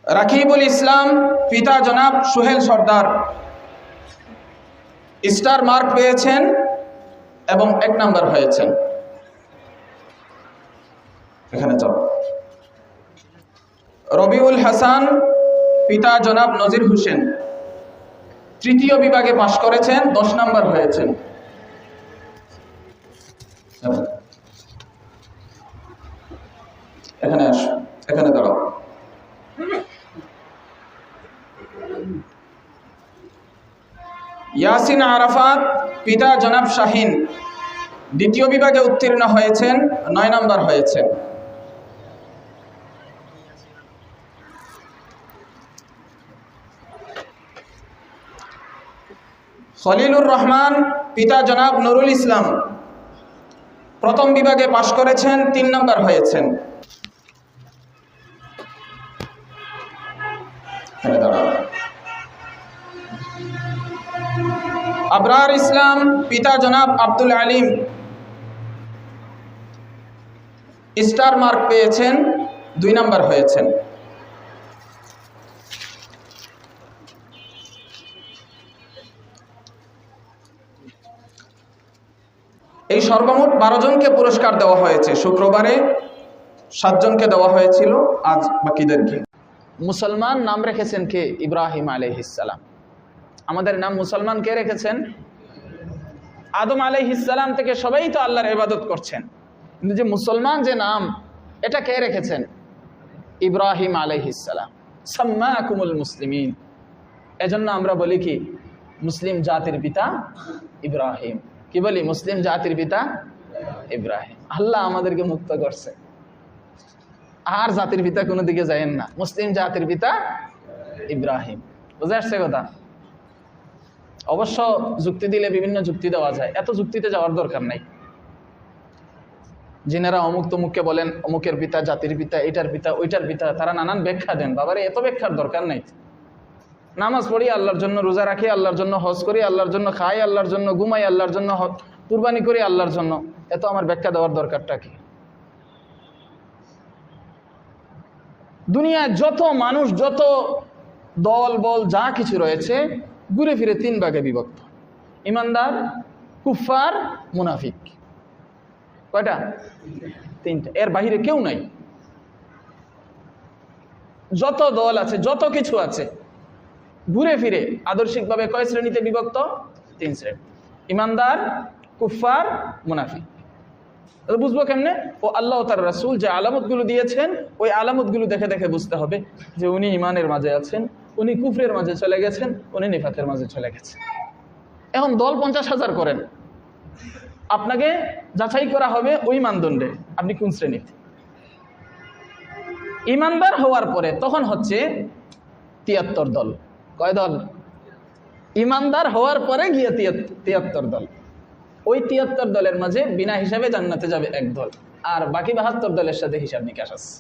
রাকিবুল ইসলাম পিতা জনাব সোহেল সর্দার star mark পেয়েছেন এবং 1 নাম্বার হয়েছেন। এখানে যাও। রবিউল হাসান পিতা জনাব নজির হোসেন তৃতীয় বিভাগে পাশ করেছেন, 10 নাম্বার হয়েছেন। এখানে আসো, এখানে দাঁড়াও। ইয়াসিন আরাফাত পিতা জনাব শাহিন দ্বিতীয় বিভাগে উত্তীর্ণ হয়েছেন, 9 নাম্বার হয়েছেন। খলিলুর রহমান পিতা জনাব নুরুল ইসলাম প্রথম বিভাগে পাশ করেছেন, 3 নাম্বার হয়েছেন। আবরার ইসলাম পিতা জনাব আব্দুল আলিম স্টার মার্ক পেয়েছেন, 2 নাম্বার হয়েছেন। এই সর্বমোট 12 জনকে পুরস্কার দেওয়া হয়েছে। শুক্রবারে 7 জনকে দেওয়া হয়েছিল, আজ বাকিদেরকে। মুসলমান নাম রেখেছেন কে? ইব্রাহিম আলাইহিস সালাম। আমাদের নাম মুসলমান কে রেখেছেন? আদম আলাইহিস সালাম থেকে সবাই তো আল্লাহর ইবাদত করছেন, কিন্তু যে মুসলমান যে নাম, এটা কে রেখেছেন? ইব্রাহিম আলাইহিস সালাম। সাম্মাকুমুল মুসলিমিন। এজন্য আমরা বলি কি, মুসলিম জাতির পিতা ইব্রাহিম। কি বলি? মুসলিম জাতির পিতা ইব্রাহিম। আল্লাহ আমাদেরকে মুক্ত করছে, আর জাতির পিতা কোনো দিকে যায়েন না, মুসলিম জাতির পিতা ইব্রাহিম। বুঝে আসছে কথা? অবশ্য যুক্তি দিলে বিভিন্ন যুক্তি দেওয়া যায়, এত যুক্তিতে যাওয়ার দরকার নাই। যিনারা অমুক তমুককে বলেন অমুকের পিতা, জাতির পিতা, এটার পিতা, ওইটার পিতা, তারা নানান ব্যাখ্যা দেন। বাবারে, এত ব্যাখ্যার দরকার নাই। নামাজ পড়ি আল্লাহর জন্য, রোজা রাখি আল্লাহর জন্য, হজ করি আল্লাহর জন্য, খাই আল্লাহর জন্য, ঘুমাই আল্লাহর জন্য, কুরবানি করি আল্লাহর জন্য। এত আমার ব্যাখ্যা দেওয়ার দরকারটা কি? দুনিয়ায় যত মানুষ, যত দল বল যা কিছু রয়েছে, ঘুরে ফিরে 3 ভাগে বিভক্ত: ইমানদার, কুফফার, মুনাফিক। কয়টা? 3টা। এর বাহিরে কেউ নাই। যত দল আছে, যত কিছু আছে, ঘুরে ফিরে আদর্শিকভাবে কয় শ্রেণীতে বিভক্ত? 3 শ্রেণী: ইমানদার, কুফফার, মুনাফিক। বুঝবো কেমনে? ও আল্লাহ তার রাসূল যে আলামতগুলো দিয়েছেন, ওই আলামতগুলো দেখে দেখে বুঝতে হবে যে উনি ইমানের মাঝে আছেন, উনি কুফরের মাঝে চলে গেছেন, উনি নিফাকের মাঝে চলে গেছেন। এখন দল 50,000 করেন, আপনাকে যাচাই করা হবে ওই মানদণ্ডে আপনি কোন শ্রেণীতে। ইমানদার হওয়ার পরে তখন হচ্ছে 73 দল। কয় দল? ইমানদার হওয়ার পরে গিয়ে 73 দল। ওই 73 দলের মাঝে বিনা হিসাবে জান্নাতে যাবে 1 দল, আর বাকি 72 দলের সাথে হিসাব নিকাশ আছে।